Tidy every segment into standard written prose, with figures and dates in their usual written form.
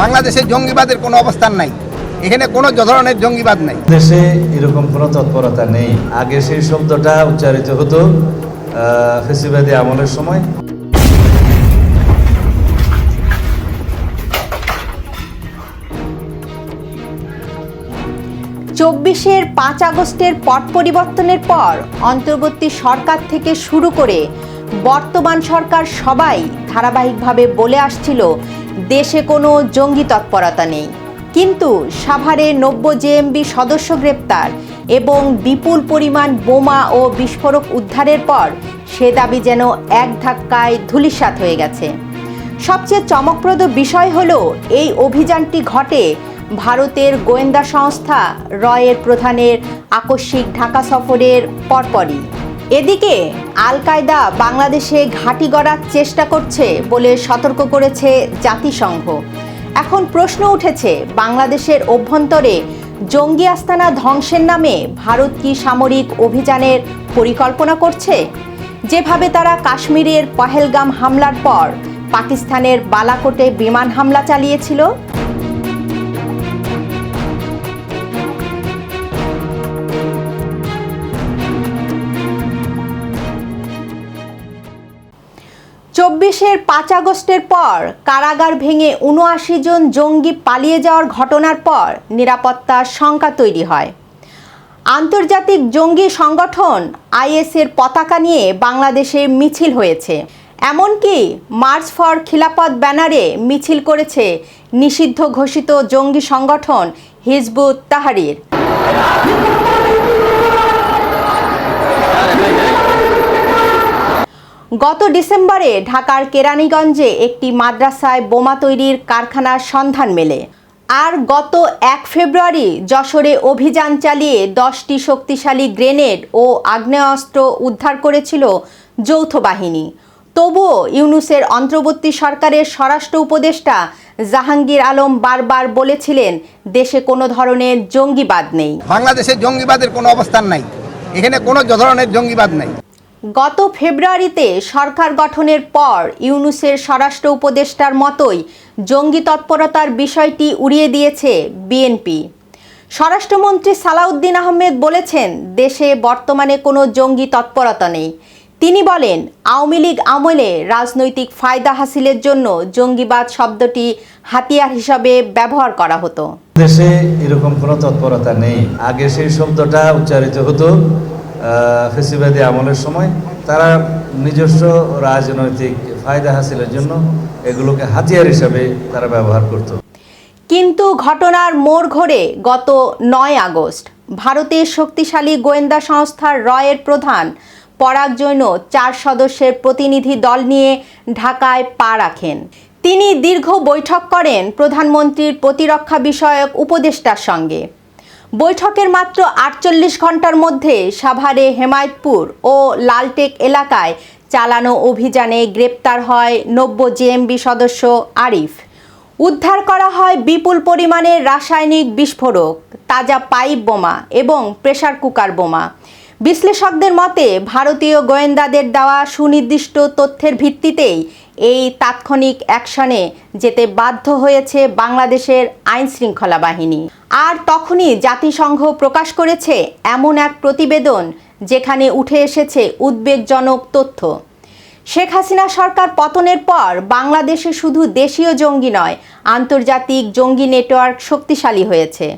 বাংলাদেশে জঙ্গিবাদের কোনো অবস্থান নাই, এখানে কোনো ধরনের জঙ্গিবাদ নাই। দেশে এরকম কোনো তৎপরতা নেই। আগে সেই শব্দটা উচ্চারিত হতো ফ্যাসিবাদী আমলের সময়। চব্বিশের 5 আগস্টের পট পরিবর্তনের পর অন্তর্বর্তী সরকার থেকে শুরু করে বর্তমান সরকার সবাই ধারাবাহিকভাবে বলে আসছিল দেশে কোনো জঙ্গি তৎপরতা নেই। কিন্তু সাভারে 90 জেএমবি সদস্য গ্রেপ্তার এবং বিপুল পরিমাণ বোমা ও বিস্ফোরক উদ্ধারের পর সে দাবি যেন এক ধাক্কায় ধূলিসাৎ হয়ে গেছে। সবচেয়ে চমকপ্রদ বিষয় হলো এই অভিযানটি ঘটে ভারতের গোয়েন্দা সংস্থা রয়ের প্রধানের আকস্মিক ঢাকা সফরের পরপরই। এদিকে আল কায়দা বাংলাদেশে ঘাঁটি গড়ার চেষ্টা করছে বলে সতর্ক করেছে জাতিসংঘ। এখন প্রশ্ন উঠেছে, বাংলাদেশের অভ্যন্তরে জঙ্গি আস্তানা ধ্বংসের নামে ভারত কি সামরিক অভিযানের পরিকল্পনা করছে? যেভাবে তারা কাশ্মীরের পহেলগাম হামলার পর পাকিস্তানের বালাকোটে বিমান হামলা চালিয়েছিল। চব্বিশের 5 আগস্টের পর কারাগার ভেঙে 79 জন জঙ্গি পালিয়ে যাওয়ার ঘটনার পর নিরাপত্তার শঙ্কা তৈরি হয়। আন্তর্জাতিক জঙ্গি সংগঠন আইএসের পতাকা নিয়ে বাংলাদেশে মিছিল হয়েছে। এমনকি মার্চ ফর খিলাফত ব্যানারে মিছিল করেছে নিষিদ্ধ ঘোষিত জঙ্গি সংগঠন হিজবুত তাহরির। গত ডিসেম্বরে ঢাকার কেরানীগঞ্জে একটি মাদ্রাসায় বোমা তৈরির কারখানার সন্ধান মেলে। আর গত 1 ফেব্রুয়ারি যশোরে অভিযান চালিয়ে 10টি শক্তিশালী গ্রেনেড ও আগ্নেয়াস্ত্র উদ্ধার করেছিল যৌথ বাহিনী। তবুও ইউনূসের অন্তর্বর্তী সরকারের স্বরাষ্ট্র উপদেষ্টা জাহাঙ্গীর আলম বারবার বলেছিলেন দেশে কোনো ধরনের জঙ্গিবাদ নেই। বাংলাদেশে জঙ্গিবাদের কোনো অবস্থান নাই, এখানে কোনো ধরনের জঙ্গিবাদ নাই। গত ফেব্রুয়ারিতে সরকার গঠনের পর ইউনূসের স্বরাষ্ট্র উপদেষ্টার মতোই জঙ্গি তৎপরতার বিষয়টি উড়িয়ে দিয়েছে বিএনপি। স্বরাষ্ট্রমন্ত্রী সালাউদ্দিন আহমেদ বলেছেন দেশে বর্তমানে কোনো জঙ্গি তৎপরতা নেই। তিনি বলেন, আওয়ামী লীগ আমলে রাজনৈতিক ফায়দা হাসিলের জন্য জঙ্গিবাদ শব্দটি হাতিয়ার হিসাবে ব্যবহার করা হতো। দেশে এরকম কোনো তৎপরতা নেই। আগে সেই শব্দটা উচ্চারিত হতো ফ্যাসিবাদী আমলের সময়। তারা নিজস্ব রাজনৈতিক ফায়দা হাসিলের জন্য এগুলোকে হাতিয়ার হিসাবে তারা ব্যবহার করত। কিন্তু ঘটনার মোড় ঘোরে গত 9 আগস্ট। ভারতের শক্তিশালী গোয়েন্দা সংস্থা রয়ের প্রধান পরাগ জৈন 4 সদস্যের প্রতিনিধি দল নিয়ে ঢাকায় পা রাখেন। তিনি দীর্ঘ বৈঠক করেন প্রধানমন্ত্রীর প্রতিরক্ষা বিষয়ক উপদেষ্টার সঙ্গে। বৈঠকের মাত্র 48 ঘন্টার মধ্যে সাভারে হেমায়েতপুর ও লালটেক এলাকায় চালানো অভিযানে গ্রেপ্তার হয় 90 জেএমবি সদস্য আরিফ। উদ্ধার করা হয় বিপুল পরিমাণের রাসায়নিক বিস্ফোরক, তাজা পাইপ বোমা এবং প্রেসার কুকার বোমা। বিশ্লেষকদের মতে ভারতীয় গোয়েন্দাদের দেওয়া সুনির্দিষ্ট তথ্যের ভিত্তিতেই এই তাৎক্ষণিক অ্যাকশনে যেতে বাধ্য হয়েছে বাংলাদেশের আইনশৃঙ্খলা বাহিনী। আর তখনই জাতিসংঘ প্রকাশ করেছে এমন এক প্রতিবেদন যেখানে উঠে এসেছে উদ্বেগজনক তথ্য। শেখ হাসিনা সরকার পতনের পর বাংলাদেশে শুধু দেশীয় জঙ্গি নয়, আন্তর্জাতিক জঙ্গি নেটওয়ার্ক শক্তিশালী হয়েছে।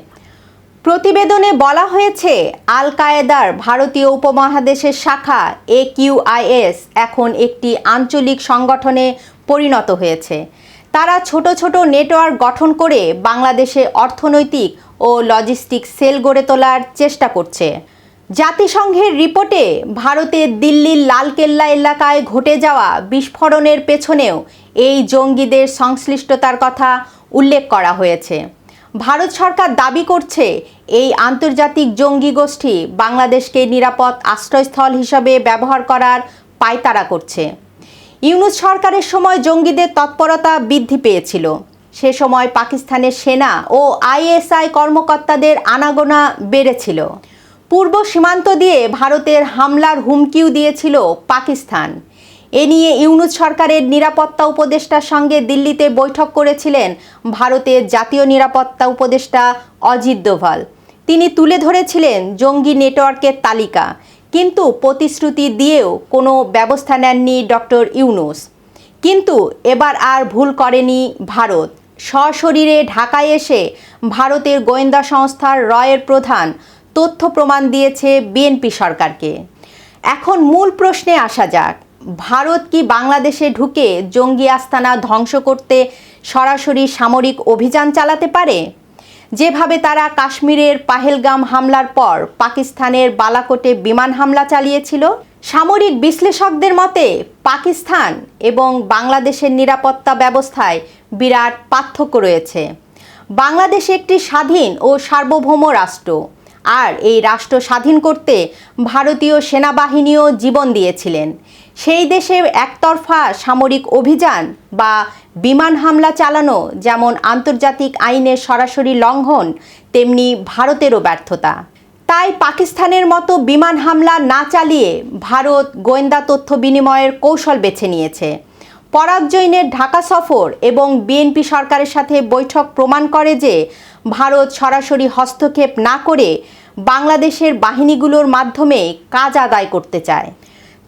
প্রতিবেদনে বলা হয়েছে আল কায়েদার ভারতীয় উপমহাদেশের শাখা AQIS এখন একটি আঞ্চলিক সংগঠনে পরিণত হয়েছে। তারা ছোট ছোট নেটওয়ার্ক গঠন করে বাংলাদেশে অর্থনৈতিক ও লজিস্টিক সেল গড়ে তোলার চেষ্টা করছে। জাতিসংঘের রিপোর্টে ভারতের দিল্লির লালকেল্লা এলাকায় ঘটে যাওয়া বিস্ফোরণের পেছনেও এই জঙ্গিদের সংশ্লিষ্টতার কথা উল্লেখ করা হয়েছে। ভারত সরকার দাবি করছে এই আন্তর্জাতিক জঙ্গি গোষ্ঠী বাংলাদেশকে নিরাপদ আশ্রয়স্থল হিসাবে ব্যবহার করার পায়তারা করছে। ইউনূস সরকারের সময় জঙ্গিদের তৎপরতা বৃদ্ধি পেয়েছিল। সে সময় পাকিস্তানের সেনা ও ISI কর্মকর্তাদের আনাগোনা বেড়েছিল। পূর্ব সীমান্ত দিয়ে ভারতের হামলার হুমকিও দিয়েছিল পাকিস্তান। এ নিয়ে ইউনূস সরকারের নিরাপত্তা উপদেষ্টার সঙ্গে দিল্লিতে বৈঠক করেছিলেন ভারতের জাতীয় নিরাপত্তা উপদেষ্টা অজিত দোভাল। তিনি তুলে ধরেছিলেন জঙ্গি নেটওয়ার্কের তালিকা, কিন্তু প্রতিশ্রুতি দিয়েও কোনো ব্যবস্থা নেননি ডক্টর ইউনূস। কিন্তু এবার আর ভুল করেনি ভারত। সশরীরে ঢাকায় এসে ভারতের গোয়েন্দা সংস্থার রয়ের প্রধান তথ্য প্রমাণ দিয়েছে বিএনপি সরকারকে। এখন মূল প্রশ্নে আসা যাক, ভারত কি বাংলাদেশে ঢুকে জঙ্গি আস্তানা ধ্বংস করতে সরাসরি সামরিক অভিযান চালাতে পারে? যেভাবে তারা কাশ্মীরের পাহেলগাম হামলার পর পাকিস্তানের বালাকোটে বিমান হামলা চালিয়েছিল। সামরিক বিশ্লেষকদের মতে পাকিস্তান এবং বাংলাদেশের নিরাপত্তা ব্যবস্থায় বিরাট পার্থক্য রয়েছে। বাংলাদেশ একটি স্বাধীন ও সার্বভৌম রাষ্ট্র, আর এই রাষ্ট্র স্বাধীন করতে ভারতীয় সেনাবাহিনীও জীবন দিয়েছিলেন। সেই দেশে একতরফা সামরিক অভিযান বা বিমান হামলা চালানো যেমন আন্তর্জাতিক আইনের সরাসরি লঙ্ঘন, তেমনি ভারতেরও ব্যর্থতা। তাই পাকিস্তানের মতো বিমান হামলা না চালিয়ে ভারত গোয়েন্দা তথ্য বিনিময়ের কৌশল বেছে নিয়েছে। পরাগ জৈনের ঢাকা সফর এবং বিএনপি সরকারের সাথে বৈঠক প্রমাণ করে যে ভারত সরাসরি হস্তক্ষেপ না করে বাংলাদেশের বাহিনীগুলোর মাধ্যমে কাজ আদায় করতে চায়।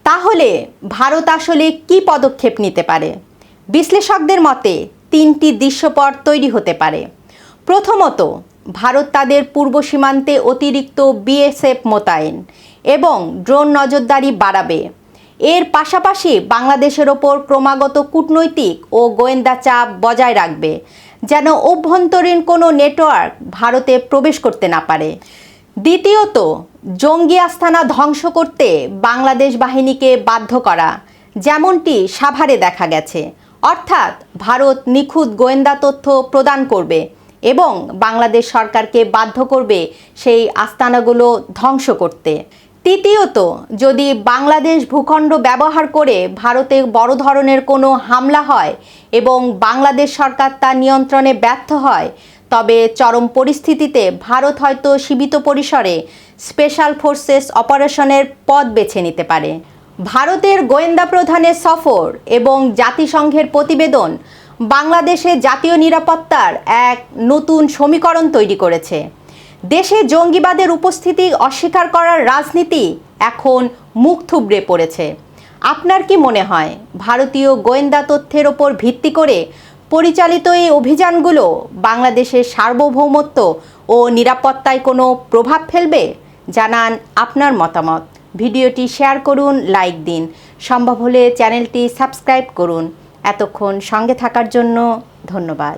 তাহলে ভারত আসলে কি পদক্ষেপ নিতে পারে? বিশ্লেষকদের মতে 3টি দৃশ্যপট তৈরি হতে পারে। প্রথমত, ভারত তাদের পূর্ব সীমান্তে অতিরিক্ত বিএসএফ মোতায়েন এবং ড্রোন নজরদারি বাড়াবে। এর পাশাপাশি বাংলাদেশের ওপর ক্রমাগত কূটনৈতিক ও গোয়েন্দা চাপ বজায় রাখবে, যেন অভ্যন্তরীণ কোনো নেটওয়ার্ক ভারতে প্রবেশ করতে না পারে। দ্বিতীয়ত, জঙ্গি আস্তানা ধ্বংস করতে বাংলাদেশ বাহিনীকে বাধ্য করা, যেমনটি সাভারে দেখা গেছে। অর্থাৎ ভারত নিখুঁত গোয়েন্দা তথ্য প্রদান করবে এবং বাংলাদেশ সরকারকে বাধ্য করবে সেই আস্তানাগুলো ধ্বংস করতে। তৃতীয়ত, যদি বাংলাদেশ ভূখণ্ড ব্যবহার করে ভারতে বড় ধরনের কোনো হামলা হয় এবং বাংলাদেশ সরকার তা নিয়ন্ত্রণে ব্যর্থ হয়, তবে চরম পরিস্থিতিতে ভারত হয়তো সীমিত পরিসরে স্পেশাল ফোর্সেস অপারেশনের পথ বেছে নিতে পারে। ভারতের গোয়েন্দা প্রধানের সফর এবং জাতিসংঘের প্রতিবেদন বাংলাদেশের জাতীয় নিরাপত্তার এক নতুন সমীকরণ তৈরি করেছে। দেশে জঙ্গিবাদের উপস্থিতি অস্বীকার করার রাজনীতি এখন মুখ থুবড়ে পড়েছে। আপনার কি মনে হয় ভারতীয় গোয়েন্দা তথ্যের ওপর ভিত্তি করে পরিচালিত এই অভিযানগুলো বাংলাদেশের সার্বভৌমত্ব ও নিরাপত্তায় কোনো প্রভাব ফেলবে? জানান আপনার মতামত। ভিডিওটি শেয়ার করুন, লাইক দিন, সম্ভব হলে চ্যানেলটি সাবস্ক্রাইব করুন। এতক্ষণ সঙ্গে থাকার জন্য ধন্যবাদ।